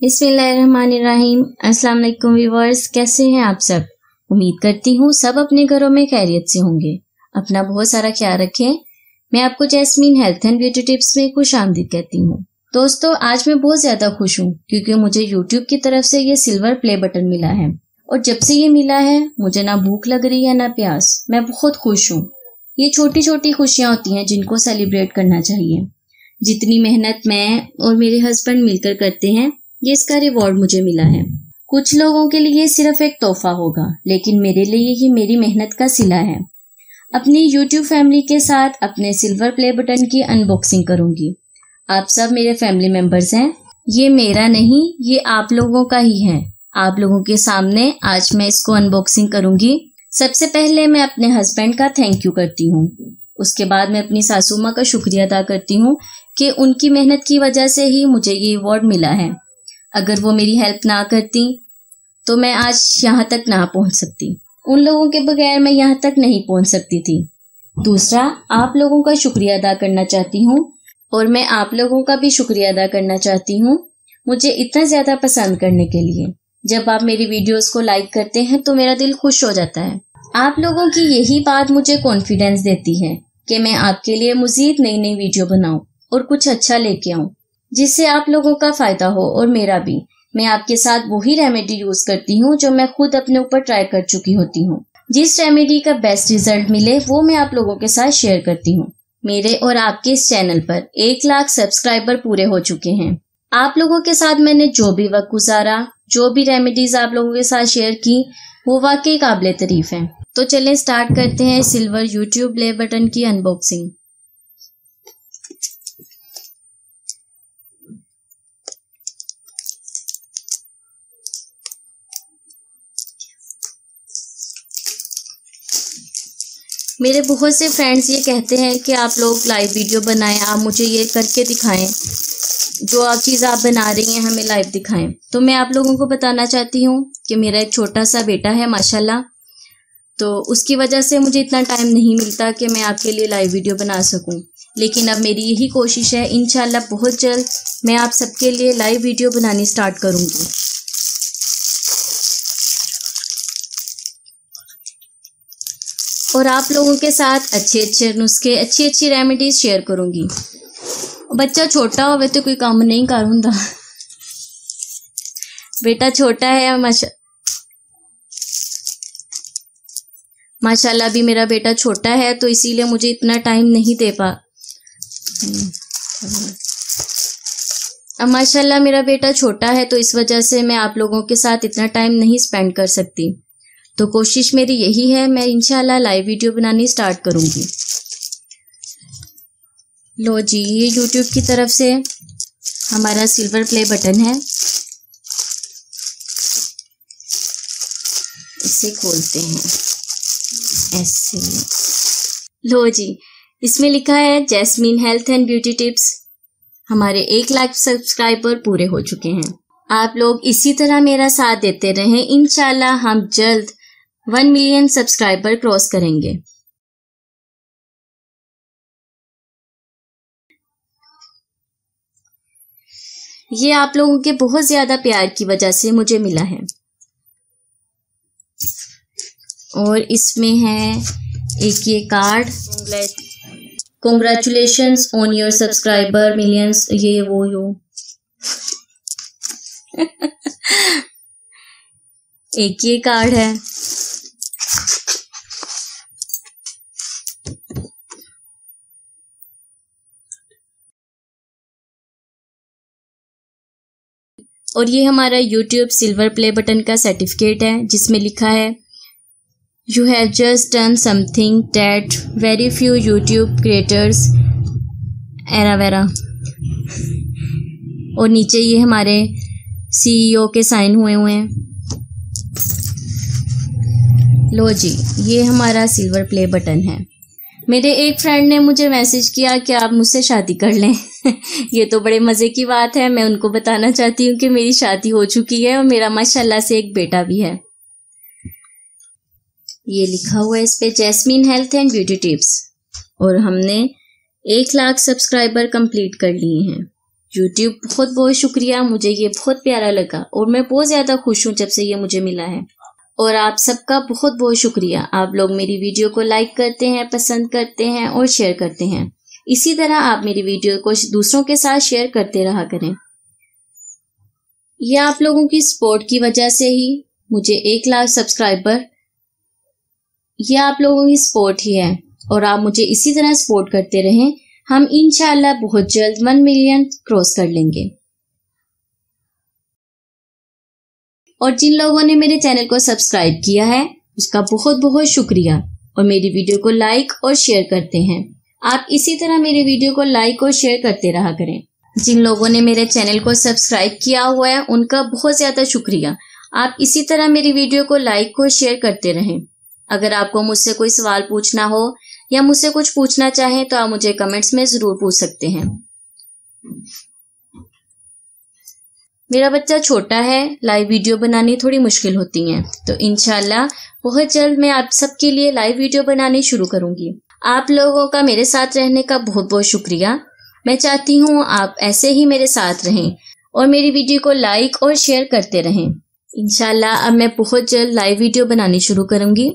बिस्मिल्लाहिर्रहमानिर्रहीम। अस्सलाम वालेकुम व्यूअर्स, कैसे हैं आप सब। उम्मीद करती हूँ सब अपने घरों में खैरियत से होंगे। अपना बहुत सारा ख्याल रखें। मैं आपको jasmine health and beauty tips में खुश आमदीद कहती हूँ। दोस्तों, आज मैं बहुत ज्यादा खुश हूँ क्योंकि मुझे यूट्यूब की तरफ से ये सिल्वर प्ले बटन मिला है और जब से ये मिला है मुझे ना भूख लग रही है ना प्यास। मैं बहुत खुश हूँ। ये छोटी छोटी खुशियाँ होती हैं जिनको सेलिब्रेट करना चाहिए। जितनी मेहनत मैं और मेरे हस्बैंड मिलकर करते हैं, ये इसका रिवॉर्ड मुझे मिला है। कुछ लोगों के लिए सिर्फ एक तोहफा होगा, लेकिन मेरे लिए ये मेरी मेहनत का सिला है। अपनी YouTube फैमिली के साथ अपने सिल्वर प्ले बटन की अनबॉक्सिंग करूंगी। आप सब मेरे फैमिली मेंबर्स हैं। ये मेरा नहीं, ये आप लोगों का ही है। आप लोगों के सामने आज मैं इसको अनबॉक्सिंग करूंगी। सबसे पहले मैं अपने हस्बैंड का थैंक यू करती हूँ। उसके बाद मैं अपनी सासू माँ का शुक्रिया अदा करती हूँ कि उनकी मेहनत की वजह से ही मुझे ये अवार्ड मिला है। अगर वो मेरी हेल्प ना करती तो मैं आज यहाँ तक ना पहुँच सकती। उन लोगों के बगैर मैं यहाँ तक नहीं पहुँच सकती थी। दूसरा, आप लोगों का शुक्रिया अदा करना चाहती हूँ और मैं आप लोगों का भी शुक्रिया अदा करना चाहती हूँ मुझे इतना ज़्यादा पसंद करने के लिए। जब आप मेरी वीडियोस को लाइक करते हैं तो मेरा दिल खुश हो जाता है। आप लोगों की यही बात मुझे कॉन्फिडेंस देती है कि मैं आपके लिए मज़ीद नई नई वीडियो बनाऊं और कुछ अच्छा लेके आऊं जिससे आप लोगों का फायदा हो और मेरा भी। मैं आपके साथ वही रेमेडी यूज करती हूँ जो मैं खुद अपने ऊपर ट्राई कर चुकी होती हूँ। जिस रेमेडी का बेस्ट रिजल्ट मिले वो मैं आप लोगों के साथ शेयर करती हूँ। मेरे और आपके इस चैनल पर 1 लाख सब्सक्राइबर पूरे हो चुके हैं। आप लोगों के साथ मैंने जो भी वक्त गुजारा, जो भी रेमेडीज आप लोगों के साथ शेयर की, वो वाकई काबिले तारीफ है। तो चलें स्टार्ट करते हैं सिल्वर यूट्यूब प्ले बटन की अनबॉक्सिंग। मेरे बहुत से फ्रेंड्स ये कहते हैं कि आप लोग लाइव वीडियो बनाएं, आप मुझे ये करके दिखाएं, जो आप चीज़ आप बना रही हैं हमें लाइव दिखाएं। तो मैं आप लोगों को बताना चाहती हूँ कि मेरा एक छोटा सा बेटा है माशाल्लाह, तो उसकी वजह से मुझे इतना टाइम नहीं मिलता कि मैं आपके लिए लाइव वीडियो बना सकूं। लेकिन अब मेरी यही कोशिश है, इंशाल्लाह बहुत जल्द मैं आप सबके लिए लाइव वीडियो बनानी स्टार्ट करूँगी। और आप लोगों के साथ अच्छे अच्छे नुस्खे, अच्छी अच्छी रेमेडीज शेयर करूंगी। बच्चा छोटा होवे तो कोई काम नहीं कर हुंदा। बेटा छोटा है, माशाल्लाह भी मेरा बेटा छोटा है तो इसीलिए मुझे इतना टाइम नहीं दे पा। अब माशाल्लाह मेरा बेटा छोटा है तो इस वजह से मैं आप लोगों के साथ इतना टाइम नहीं स्पेंड कर सकती। तो कोशिश मेरी यही है, मैं इंशाल्लाह लाइव वीडियो बनानी स्टार्ट करूंगी। लो जी, ये यूट्यूब की तरफ से हमारा सिल्वर प्ले बटन है। इसे खोलते हैं ऐसे। लो जी, इसमें लिखा है jasmine health and beauty tips. हमारे 1 लाख सब्सक्राइबर पूरे हो चुके हैं। आप लोग इसी तरह मेरा साथ देते रहें। इंशाल्लाह हम जल्द 1 मिलियन सब्सक्राइबर क्रॉस करेंगे। ये आप लोगों के बहुत ज्यादा प्यार की वजह से मुझे मिला है। और इसमें है एक ये card, congratulations on your subscriber millions, ये वो यो। एक ये कार्ड है। और ये हमारा YouTube सिल्वर प्ले बटन का सर्टिफिकेट है जिसमें लिखा है you have just done something that very few YouTube creators era vera. और नीचे ये हमारे CEO के साइन हुए हैं। लो जी, ये हमारा सिल्वर प्ले बटन है। मेरे एक फ्रेंड ने मुझे मैसेज किया कि आप मुझसे शादी कर लें। ये तो बड़े मज़े की बात है। मैं उनको बताना चाहती हूँ कि मेरी शादी हो चुकी है और मेरा माशाल्लाह से एक बेटा भी है। ये लिखा हुआ है इस पे jasmine health and beauty tips. और हमने 1 लाख सब्सक्राइबर कंप्लीट कर लिए हैं। यूट्यूब बहुत बहुत शुक्रिया, मुझे ये बहुत प्यारा लगा और मैं बहुत ज़्यादा खुश हूँ जब से ये मुझे मिला है। और आप सबका बहुत बहुत शुक्रिया, आप लोग मेरी वीडियो को लाइक करते हैं, पसंद करते हैं और शेयर करते हैं। इसी तरह आप मेरी वीडियो को दूसरों के साथ शेयर करते रहा करें। यह आप लोगों की सपोर्ट की वजह से ही मुझे 1 लाख सब्सक्राइबर, यह आप लोगों की सपोर्ट ही है और आप मुझे इसी तरह सपोर्ट करते रहें। हम इंशाअल्लाह बहुत जल्द 1 मिलियन क्रॉस कर लेंगे। और जिन लोगों ने मेरे चैनल को सब्सक्राइब किया है उसका बहुत बहुत शुक्रिया और मेरी वीडियो को लाइक और शेयर करते हैं। आप इसी तरह मेरी वीडियो को लाइक और शेयर करते रहा करें। जिन लोगों ने मेरे चैनल को सब्सक्राइब किया हुआ है उनका बहुत ज़्यादा शुक्रिया। आप इसी तरह मेरी वीडियो को लाइक और शेयर करते रहें। अगर आपको मुझसे कोई सवाल पूछना हो या मुझसे कुछ पूछना चाहें तो आप मुझे कमेंट्स में ज़रूर पूछ सकते हैं। मेरा बच्चा छोटा है, लाइव वीडियो बनानी थोड़ी मुश्किल होती है, तो इंशाल्लाह बहुत जल्द मैं आप सबके लिए लाइव वीडियो बनानी शुरू करूंगी। आप लोगों का मेरे साथ रहने का बहुत बहुत शुक्रिया। मैं चाहती हूँ आप ऐसे ही मेरे साथ रहें और मेरी वीडियो को लाइक और शेयर करते रहें। इंशाल्लाह अब मैं बहुत जल्द लाइव वीडियो बनानी शुरू करूंगी।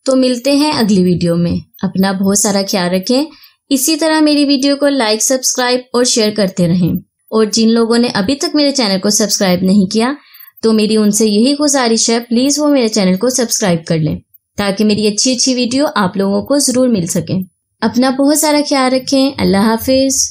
तो मिलते हैं अगली वीडियो में। अपना बहुत सारा ख्याल रखें। इसी तरह मेरी वीडियो को लाइक, सब्सक्राइब और शेयर करते रहें। और जिन लोगों ने अभी तक मेरे चैनल को सब्सक्राइब नहीं किया तो मेरी उनसे यही गुजारिश है, प्लीज़ वो मेरे चैनल को सब्सक्राइब कर लें ताकि मेरी अच्छी अच्छी वीडियो आप लोगों को ज़रूर मिल सके। अपना बहुत सारा ख्याल रखें। अल्लाह हाफिज़।